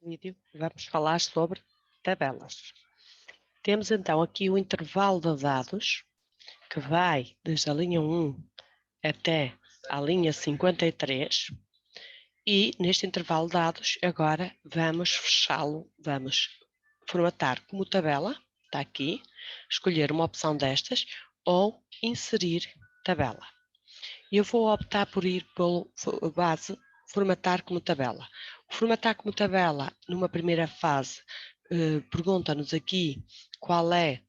vídeo vamos falar sobre tabelas. Temos então aqui o intervalo de dados que vai desde a linha 1 até a linha 53 e neste intervalo de dados agora vamos fechá-lo, vamos formatar como tabela, está aqui, escolher uma opção destas ou inserir tabela. Eu vou optar por ir pelo base formatar como tabela. O formatar como tabela, numa primeira fase, pergunta-nos aqui qual é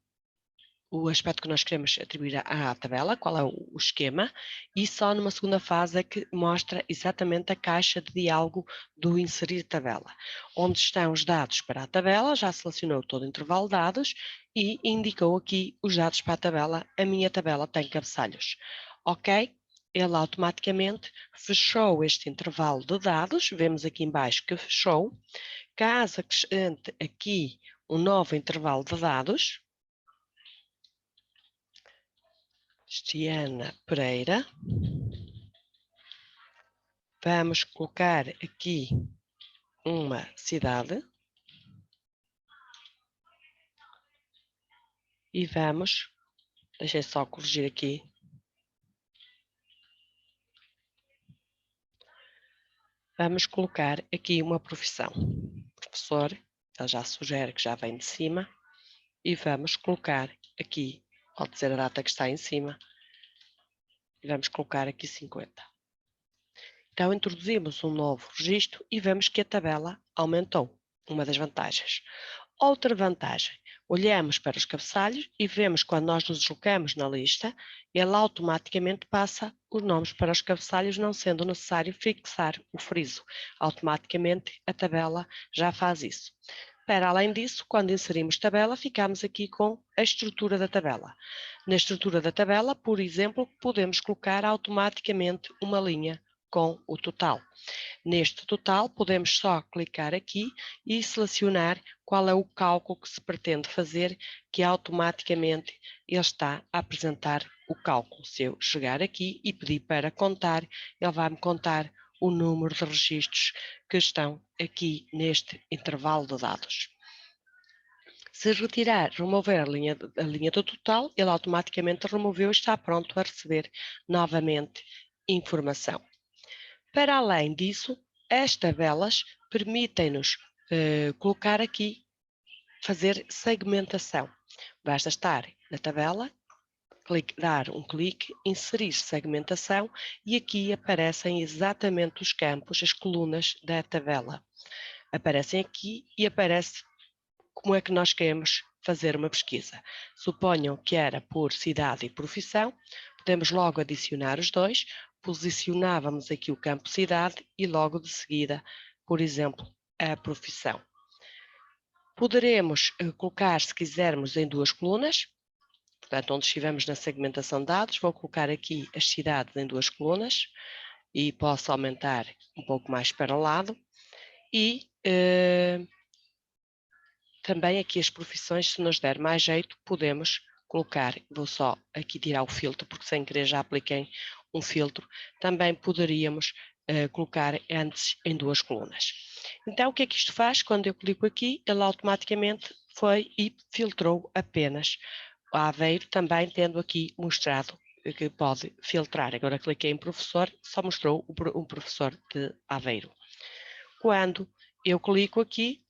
o aspecto que nós queremos atribuir à tabela, qual é o esquema, e só numa segunda fase é que mostra exatamente a caixa de diálogo do inserir tabela. Onde estão os dados para a tabela, já selecionou todo o intervalo de dados e indicou aqui os dados para a tabela. A minha tabela tem cabeçalhos. Ok? Ele automaticamente fechou este intervalo de dados, vemos aqui embaixo que fechou. Caso acrescente aqui um novo intervalo de dados, Cristiana Pereira, vamos colocar aqui uma cidade e vamos, deixem só corrigir aqui, vamos colocar aqui uma profissão, professor, ele já sugere que já vem de cima, e vamos colocar aqui, pode ser a data que está em cima, e vamos colocar aqui 50. Então introduzimos um novo registro e vemos que a tabela aumentou, uma das vantagens. Outra vantagem, olhamos para os cabeçalhos e vemos que quando nós nos deslocamos na lista, ele automaticamente passa os nomes para os cabeçalhos, não sendo necessário fixar o friso. Automaticamente a tabela já faz isso. Para além disso, quando inserimos tabela, ficamos aqui com a estrutura da tabela. Na estrutura da tabela, por exemplo, podemos colocar automaticamente uma linha com o total. Neste total, podemos só clicar aqui e selecionar qual é o cálculo que se pretende fazer, que automaticamente ele está a apresentar o cálculo. Se eu chegar aqui e pedir para contar, ele vai-me contar o número de registros que estão aqui neste intervalo de dados. Se remover a linha do total, ele automaticamente removeu e está pronto a receber novamente informação. Para além disso, as tabelas permitem-nos colocar aqui, fazer segmentação. Basta estar na tabela, dar um clique, inserir segmentação e aqui aparecem exatamente os campos, as colunas da tabela. Aparecem aqui e aparece como é que nós queremos fazer uma pesquisa. Suponham que era por cidade e profissão, podemos logo adicionar os dois, posicionávamos aqui o campo cidade e logo de seguida, por exemplo, a profissão. Poderemos colocar, se quisermos, em duas colunas, portanto, onde estivemos na segmentação de dados, vou colocar aqui as cidades em duas colunas e posso aumentar um pouco mais para o lado e também aqui as profissões, se nos der mais jeito, podemos colocar, vou só aqui tirar o filtro, porque sem querer já apliquei um filtro, também poderíamos colocar antes em duas colunas. Então o que é que isto faz? Quando eu clico aqui, ele automaticamente foi e filtrou apenas o Aveiro, também tendo aqui mostrado que pode filtrar. Agora cliquei em professor, só mostrou um professor de Aveiro. Quando eu clico aqui,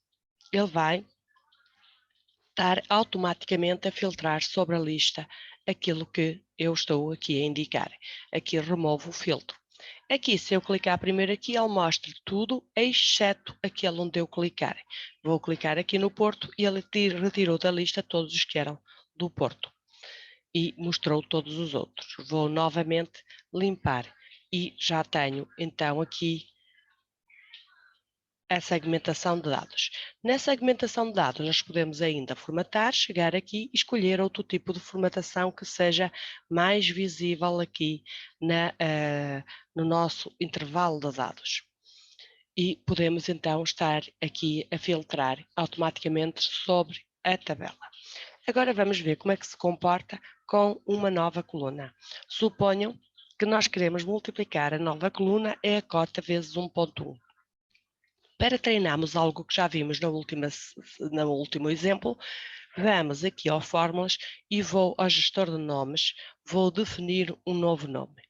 ele vai estar automaticamente a filtrar sobre a lista aquilo que eu estou aqui a indicar. Aqui removo o filtro. Aqui, se eu clicar primeiro aqui, ele mostra tudo, exceto aquele onde eu clicar. Vou clicar aqui no Porto e ele retirou da lista todos os que eram do Porto. E mostrou todos os outros. Vou novamente limpar e já tenho então aqui a segmentação de dados. Na segmentação de dados, nós podemos ainda formatar, chegar aqui e escolher outro tipo de formatação que seja mais visível aqui no nosso intervalo de dados. E podemos então estar aqui a filtrar automaticamente sobre a tabela. Agora vamos ver como é que se comporta com uma nova coluna. Suponham que nós queremos multiplicar a nova coluna é a cota vezes 1.1. Para treinarmos algo que já vimos no último exemplo, vamos aqui ao Fórmulas e vou ao gestor de nomes, vou definir um novo nome.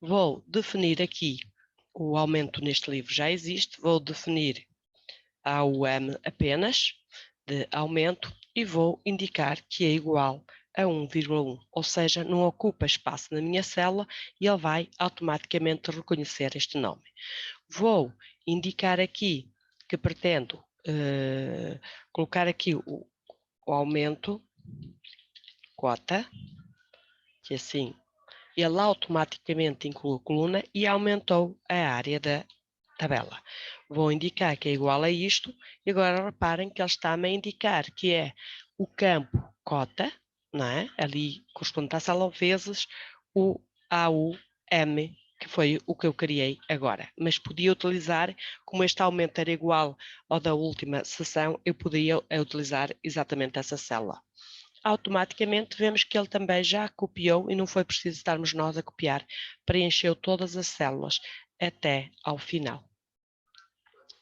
Vou definir aqui o aumento neste livro já existe, vou definir AUM apenas, de aumento, e vou indicar que é igual a 1,1, ou seja, não ocupa espaço na minha célula e ele vai automaticamente reconhecer este nome. Vou indicar aqui que pretendo colocar aqui o aumento, cota, que assim ele automaticamente inclui a coluna e aumentou a área da tabela. Vou indicar que é igual a isto e agora reparem que ele está-me a indicar que é o campo cota, não é? Ali corresponde à célula vezes o AUM, que foi o que eu criei agora. Mas podia utilizar, como este aumento era igual ao da última sessão, eu podia utilizar exatamente essa célula. Automaticamente vemos que ele também já copiou e não foi preciso estarmos nós a copiar, preencheu todas as células até ao final.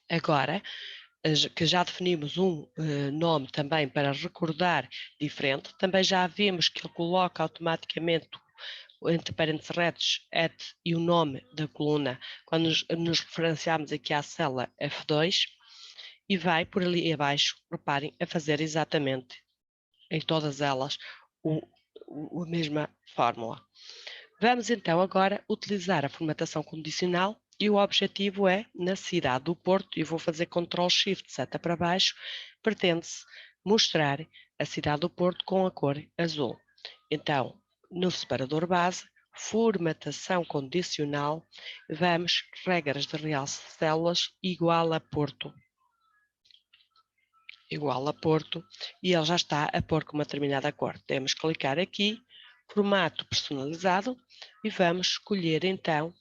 Agora, que já definimos um nome também para recordar diferente, também já vimos que ele coloca automaticamente entre parênteses retos, e o nome da coluna, quando nos referenciamos aqui à célula F2, e vai por ali abaixo, reparem, a fazer exatamente em todas elas a mesma fórmula. Vamos então agora utilizar a formatação condicional e o objetivo é, na cidade do Porto, e vou fazer Ctrl+Shift, seta para baixo, pretende-se mostrar a cidade do Porto com a cor azul. Então, no separador base, formatação condicional, vamos, regras de realce de células, igual a Porto, e ele já está a pôr com uma determinada cor. Temos que clicar aqui, formato personalizado, e vamos escolher então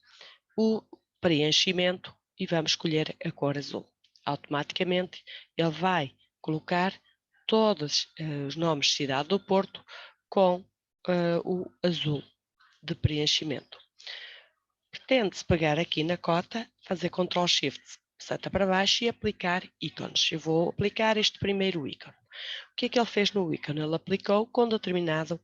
o preenchimento e vamos escolher a cor azul. Automaticamente ele vai colocar todos os nomes de cidade do Porto com o azul de preenchimento. Pretende-se pegar aqui na cota, fazer Ctrl+Shift, seta para baixo e aplicar ícones. Eu vou aplicar este primeiro ícone. O que é que ele fez no ícone? Ele aplicou com determinado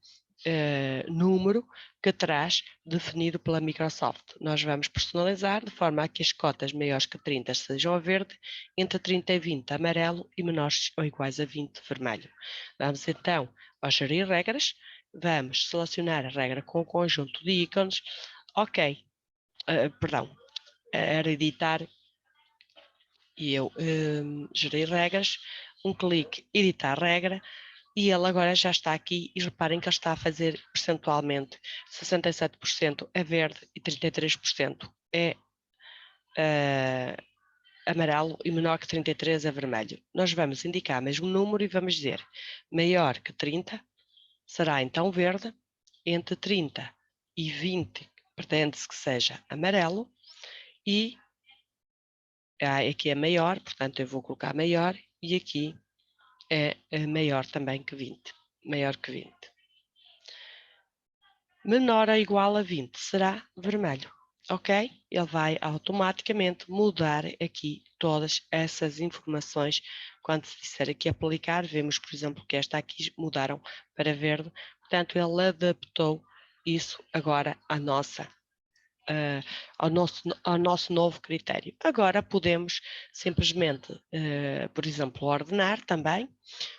número que traz definido pela Microsoft. Nós vamos personalizar de forma a que as cotas maiores que 30 sejam a verde, entre 30 e 20 amarelo e menores ou iguais a 20 vermelho. Vamos então ao gerir regras, vamos selecionar a regra com o conjunto de ícones, ok, era editar e eu gerir regras, um clique, editar regra, e ele agora já está aqui e reparem que ele está a fazer percentualmente 67% é verde e 33% é amarelo e menor que 33 é vermelho. Nós vamos indicar o mesmo número e vamos dizer maior que 30 será então verde, entre 30 e 20 pretende-se que seja amarelo e aqui é maior, portanto eu vou colocar maior e aqui é maior também que 20, maior que 20. Menor ou igual a 20 será vermelho, ok? Ele vai automaticamente mudar aqui todas essas informações. Quando se disser aqui aplicar, vemos, por exemplo, que esta aqui mudaram para verde, portanto ele adaptou isso agora à ao nosso novo critério. Agora podemos simplesmente, por exemplo, ordenar também.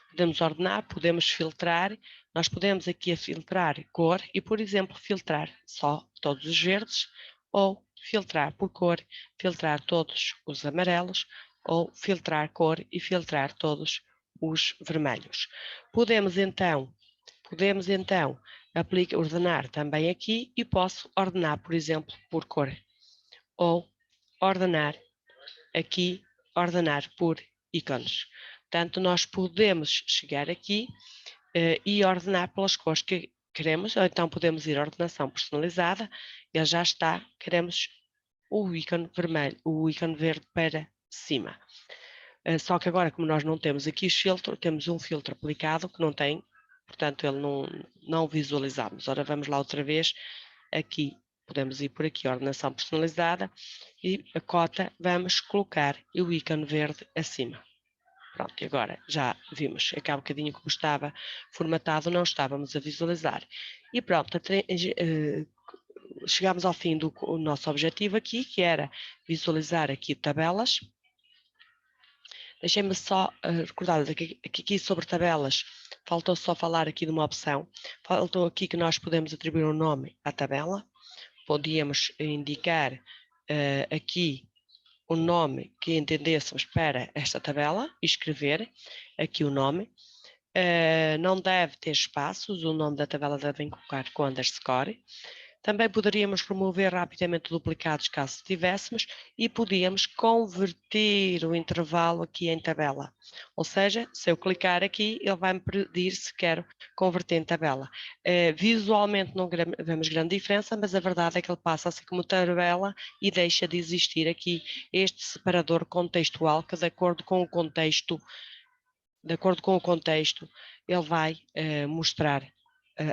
Podemos ordenar, podemos filtrar. Nós podemos aqui filtrar cor e, por exemplo, filtrar só todos os verdes ou filtrar por cor, filtrar todos os amarelos ou filtrar cor e filtrar todos os vermelhos. Podemos então ordenar também aqui e posso ordenar, por exemplo, por cor ou ordenar aqui, ordenar por ícones. Portanto, nós podemos chegar aqui e ordenar pelas cores que queremos, ou então podemos ir à ordenação personalizada, ele já está, queremos o ícone vermelho, o ícone verde para cima. Só que agora, como nós não temos aqui filtro, temos um filtro aplicado que não tem, portanto, ele não visualizamos. Ora, vamos lá outra vez, aqui Podemos ir por aqui, ordenação personalizada, e a cota vamos colocar o ícone verde acima. Pronto, e agora já vimos aqui há um bocadinho como estava formatado, não estávamos a visualizar. E pronto, chegámos ao fim do nosso objetivo aqui, que era visualizar aqui tabelas. Deixem-me só recordar que aqui sobre tabelas, faltou só falar aqui de uma opção. Faltou aqui que nós podemos atribuir um nome à tabela. Podíamos indicar aqui o nome que entendêssemos para esta tabela e escrever aqui o nome. Não deve ter espaços, o nome da tabela devem colocar com underscore. Também poderíamos remover rapidamente duplicados caso tivéssemos e podíamos converter o intervalo aqui em tabela. Ou seja, se eu clicar aqui, ele vai me pedir se quero converter em tabela. Visualmente não vemos grande diferença, mas a verdade é que ele passa assim como tabela e deixa de existir aqui este separador contextual que de acordo com o contexto, ele vai mostrar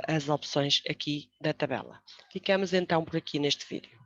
as opções aqui da tabela. Ficamos então por aqui neste vídeo.